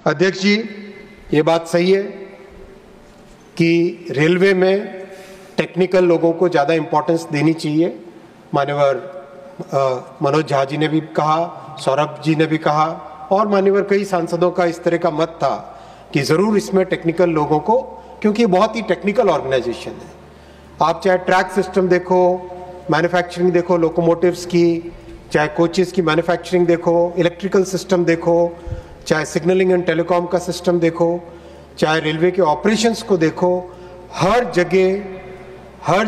अध्यक्ष जी, ये बात सही है कि रेलवे में टेक्निकल लोगों को ज़्यादा इम्पोर्टेंस देनी चाहिए। मान्यवर मनोज झा जी ने भी कहा, सौरभ जी ने भी कहा और मान्यवर कई सांसदों का इस तरह का मत था कि ज़रूर इसमें टेक्निकल लोगों को, क्योंकि ये बहुत ही टेक्निकल ऑर्गेनाइजेशन है। आप चाहे ट्रैक सिस्टम देखो, मैन्युफैक्चरिंग देखो लोकोमोटिव्स की, चाहे कोचेस की मैन्युफैक्चरिंग देखो, इलेक्ट्रिकल सिस्टम देखो, चाहे सिग्नलिंग एंड टेलीकॉम का सिस्टम देखो, चाहे रेलवे के ऑपरेशंस को देखो, हर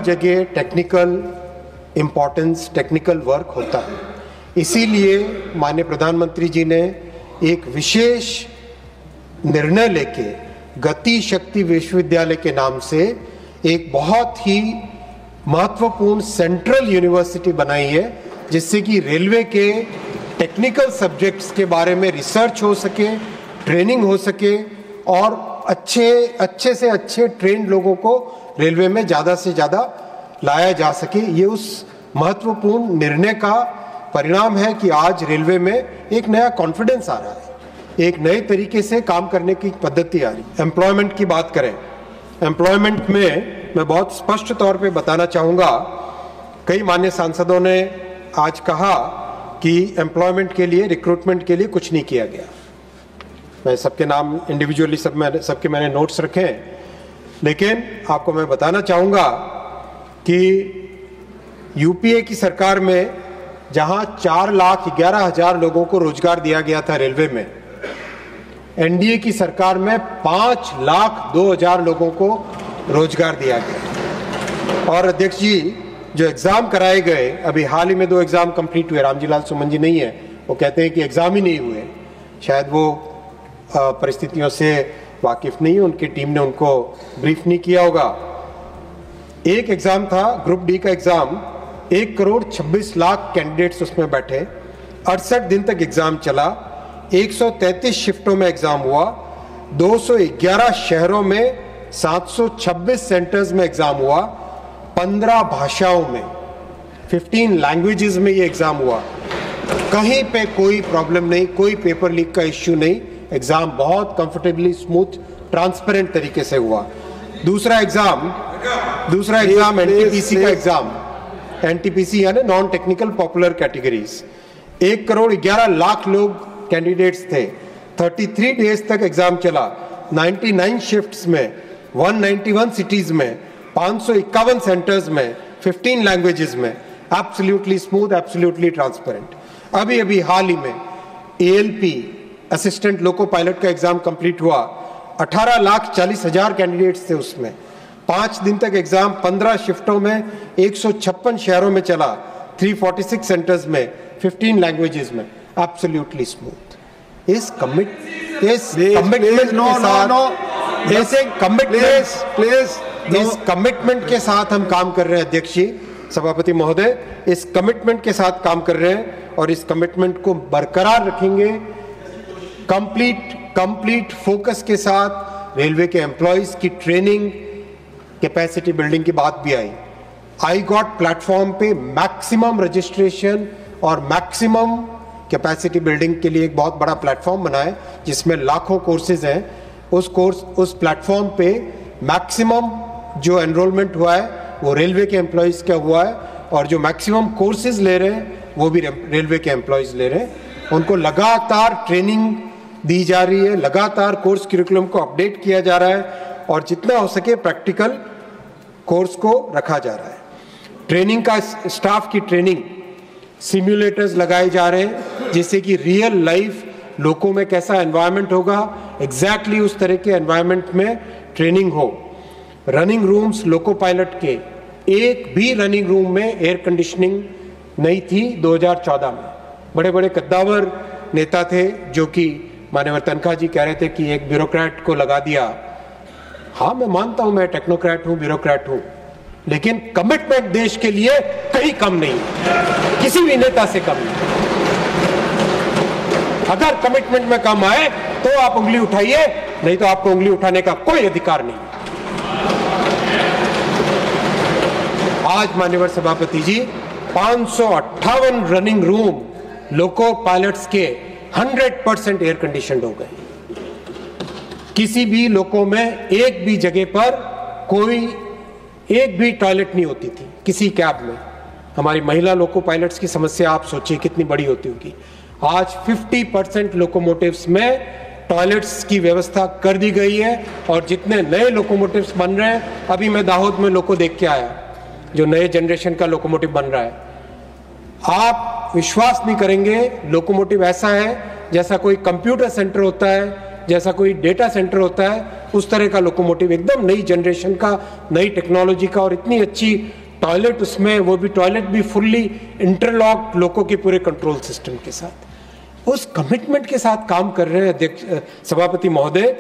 जगह टेक्निकल इम्पोर्टेंस, टेक्निकल वर्क होता है। इसीलिए माननीय प्रधानमंत्री जी ने एक विशेष निर्णय लेके गति शक्ति विश्वविद्यालय के नाम से एक बहुत ही महत्वपूर्ण सेंट्रल यूनिवर्सिटी बनाई है, जिससे कि रेलवे के टेक्निकल सब्जेक्ट्स के बारे में रिसर्च हो सके, ट्रेनिंग हो सके और अच्छे से अच्छे ट्रेंड लोगों को रेलवे में ज़्यादा से ज़्यादा लाया जा सके। ये उस महत्वपूर्ण निर्णय का परिणाम है कि आज रेलवे में एक नया कॉन्फिडेंस आ रहा है, एक नए तरीके से काम करने की पद्धति आ रही है। एम्प्लॉयमेंट की बात करें, एम्प्लॉयमेंट में मैं बहुत स्पष्ट तौर पे बताना चाहूँगा, कई मान्य सांसदों ने आज कहा कि एम्प्लॉयमेंट के लिए, रिक्रूटमेंट के लिए कुछ नहीं किया गया। मैं सबके नाम इंडिविजुअली सबके मैंने नोट्स रखे हैं, लेकिन आपको मैं बताना चाहूँगा कि यूपीए की सरकार में जहां 4,11,000 लोगों को रोजगार दिया गया था रेलवे में, एनडीए की सरकार में 5,02,000 लोगों को रोजगार दिया गया। और अध्यक्ष जी, जो एग्जाम कराए गए, अभी हाल ही में 2 एग्जाम कंप्लीट हुए, रामजी लाल सुमन जी नहीं है, वो कहते हैं कि एग्जाम ही नहीं हुए, शायद वो परिस्थितियों से वाकिफ नहीं है, उनकी टीम ने उनको ब्रीफ नहीं किया होगा। एक एग्जाम था ग्रुप डी का एग्जाम, 1,26,00,000 कैंडिडेट्स उसमें बैठे, 68 दिन तक एग्जाम चला, 133 शिफ्टों में एग्जाम हुआ, 211 शहरों में 726 सेंटर्स में एग्जाम हुआ, 15 भाषाओं में, 15 लैंग्वेजेस में ये एग्जाम हुआ। कहीं पे कोई प्रॉब्लम नहीं, कोई पेपर लीक का इश्यू नहीं, एग्जाम बहुत कंफर्टेबली, स्मूथ, ट्रांसपेरेंट तरीके से हुआ। दूसरा एग्जाम एनटीपीसी का एग्जाम, एनटीपीसी यानी नॉन टेक्निकल पॉपुलर कैटेगरीज, 1,11,00,000 लोग कैंडिडेट्स थे, 33 डेज तक एग्जाम चला, 99 शिफ्ट्स में, 191 सिटीज में, 551 सेंटर्स में, 15 लैंग्वेजेस में, एब्सोल्युटली स्मूथ, एब्सोल्युटली ट्रांसपेरेंट। अभी हाल ही में एएलपी असिस्टेंट लोको पायलट का एग्जाम कंप्लीट हुआ, 18,40,000 कैंडिडेट्स थे उसमें, 5 दिन तक एग्जाम 15 शिफ्टों में 156 शहरों में चला, 346 सेंटर्स में, 15 लैंग्वेजेस में, एब्सोल्युटली स्मूथ। इस कमिटमेंट के साथ हम काम कर रहे हैं अध्यक्ष जी, सभापति महोदय, इस कमिटमेंट के साथ काम कर रहे हैं और इस कमिटमेंट को बरकरार रखेंगे। कंप्लीट फोकस के साथ रेलवे के एम्प्लॉइज की ट्रेनिंग, कैपेसिटी बिल्डिंग की बात भी आई। आई गॉट प्लेटफॉर्म पे मैक्सिमम रजिस्ट्रेशन और मैक्सिमम कैपेसिटी बिल्डिंग के लिए एक बहुत बड़ा प्लेटफॉर्म बना है, जिसमें लाखों कोर्सेज हैं। उस प्लेटफॉर्म पे मैक्सिमम जो एनरोलमेंट हुआ है वो रेलवे के एम्प्लॉइज का हुआ है, और जो मैक्सिमम कोर्सेज ले रहे हैं वो भी रेलवे के एम्प्लॉइज ले रहे हैं। उनको लगातार ट्रेनिंग दी जा रही है, लगातार कोर्स करिकुलम को अपडेट किया जा रहा है और जितना हो सके प्रैक्टिकल कोर्स को रखा जा रहा है। ट्रेनिंग का, स्टाफ की ट्रेनिंग, सिम्युलेटर्स लगाए जा रहे हैं, जिससे कि रियल लाइफ लोगों में कैसा एनवायरनमेंट होगा, एग्जैक्टली उस तरह के एनवायरनमेंट में ट्रेनिंग हो। रनिंग रूम्स लोको पायलट के, एक भी रनिंग रूम में एयर कंडीशनिंग नहीं थी 2014 में। बड़े बड़े कद्दावर नेता थे जो कि माननीय तनखा जी कह रहे थे कि एक ब्यूरोक्रेट को लगा दिया। हाँ, मैं मानता हूं, मैं टेक्नोक्रेट हूं, ब्यूरोक्रेट हूं, लेकिन कमिटमेंट देश के लिए कहीं कम नहीं, किसी भी नेता से कम नहीं। अगर कमिटमेंट में कम आए तो आप उंगली उठाइए, नहीं तो आपको उंगली उठाने का कोई अधिकार नहीं। आज माननीय सभापति जी 558 रनिंग रूम लोको पायलट्स के 100% एयर कंडीशनड हो गए। किसी भी लोको में एक भी जगह पर कोई एक भी टॉयलेट नहीं होती थी किसी कैब में। हमारी महिला लोको पायलट्स की समस्या आप सोचिए कितनी बड़ी होती होगी। आज 50% लोकोमोटिव्स में टॉयलेट्स की व्यवस्था कर दी गई है और जितने नए लोकोमोटिव्स बन रहे हैं, अभी मैं दाहोद में लोको देख के आया जो नए जनरेशन का लोकोमोटिव बन रहा है, आप विश्वास नहीं करेंगे, लोकोमोटिव ऐसा है जैसा कोई कंप्यूटर सेंटर होता है, जैसा कोई डेटा सेंटर होता है, उस तरह का लोकोमोटिव, एकदम नई जनरेशन का, नई टेक्नोलॉजी का, और इतनी अच्छी टॉयलेट उसमें, वो भी टॉयलेट भी फुल्ली इंटरलॉक लोको के पूरे कंट्रोल सिस्टम के साथ। उस कमिटमेंट के साथ काम कर रहे हैं अध्यक्ष सभापति महोदय।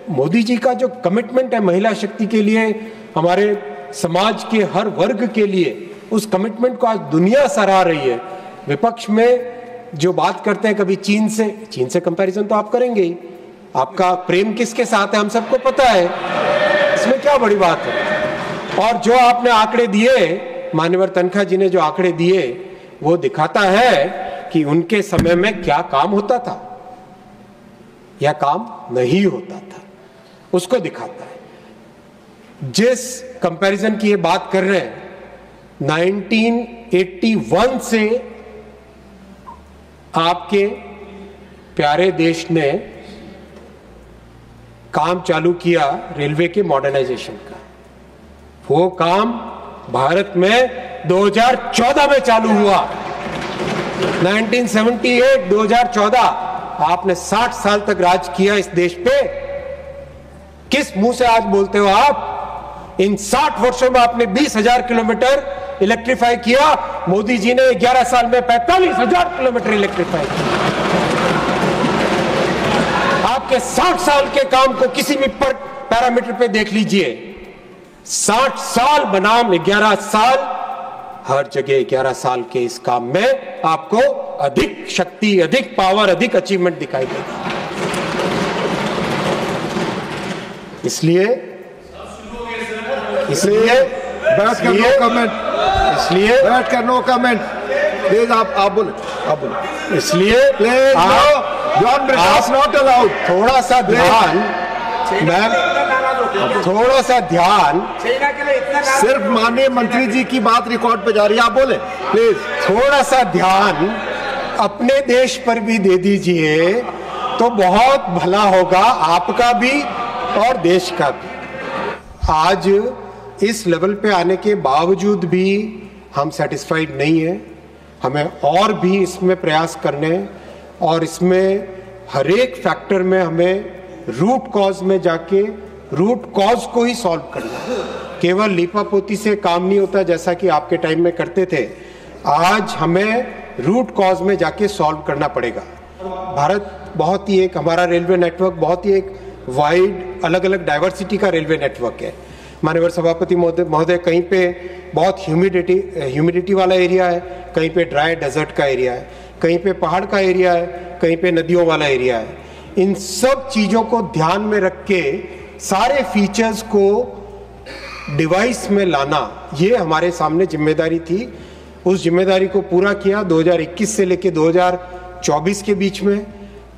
मोदी जी का जो कमिटमेंट है महिला शक्ति के लिए, हमारे समाज के हर वर्ग के लिए, उस कमिटमेंट को आज दुनिया सराह रही है। विपक्ष में जो बात करते हैं कभी चीन से कंपैरिजन तो आप करेंगे ही, आपका प्रेम किसके साथ है हम सबको पता है, इसमें क्या बड़ी बात है। और जो आपने आंकड़े दिए, मान्यवर तनखा जी ने जो आंकड़े दिए, वो दिखाता है कि उनके समय में क्या काम होता था या काम नहीं होता था, उसको दिखाता है। जिस कंपैरिजन की ये बात कर रहे हैं, 1981 से आपके प्यारे देश ने काम चालू किया रेलवे के मॉडर्नाइजेशन का। वो काम भारत में 2014 में चालू हुआ। 1978 2014 आपने 60 साल तक राज किया इस देश पे। किस मुंह से आज बोलते हो आप? इन 60 वर्षों में आपने 20,000 किलोमीटर इलेक्ट्रीफाई किया, मोदी जी ने 11 साल में 45,000 किलोमीटर इलेक्ट्रीफाई किया। आपके 60 साल के काम को किसी भी पैरामीटर पे देख लीजिए, 60 साल बनाम 11 साल, हर जगह 11 साल के इस काम में आपको अधिक शक्ति, अधिक पावर, अधिक अचीवमेंट दिखाई देगा। इसलिए बैठ कर नो कमेंट, इसलिए बैठ कर नो कमेंट प्लीज। आप बोले, इसलिए please John Brittas not allowed. थोड़ा सा ध्यान, थोड़ा सा ध्यान, सिर्फ माननीय मंत्री जी की बात रिकॉर्ड पे जा रही है, आप बोले प्लीज। थोड़ा सा ध्यान अपने देश पर भी दे दीजिए तो बहुत भला होगा, आपका भी और देश का भी। आज इस लेवल पे आने के बावजूद भी हम सेटिस्फाइड नहीं है, हमें और भी इसमें प्रयास करने हैं और इसमें हर एक फैक्टर में हमें रूट कॉज में जाके रूट कॉज को ही सॉल्व करना है। केवल लीपापोती से काम नहीं होता जैसा कि आपके टाइम में करते थे। आज हमें रूट कॉज में जाके सॉल्व करना पड़ेगा। भारत बहुत ही एक, हमारा रेलवे नेटवर्क बहुत ही एक वाइड, अलग अलग डाइवर्सिटी का रेलवे नेटवर्क है। माननीय सभापति महोदय, कहीं पे बहुत ह्यूमिडिटी वाला एरिया है, कहीं पे ड्राई डेजर्ट का एरिया है, कहीं पे पहाड़ का एरिया है, कहीं पे नदियों वाला एरिया है। इन सब चीज़ों को ध्यान में रख के सारे फीचर्स को डिवाइस में लाना, ये हमारे सामने जिम्मेदारी थी। उस जिम्मेदारी को पूरा किया। 2021 से लेके 2024 के बीच में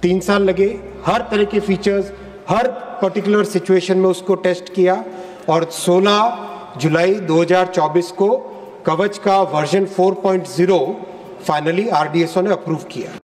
3 साल लगे। हर तरह के फीचर्स, हर पर्टिकुलर सिचुएशन में उसको टेस्ट किया और 16 जुलाई 2024 को कवच का वर्जन 4.0 फाइनली RDSO ने अप्रूव किया।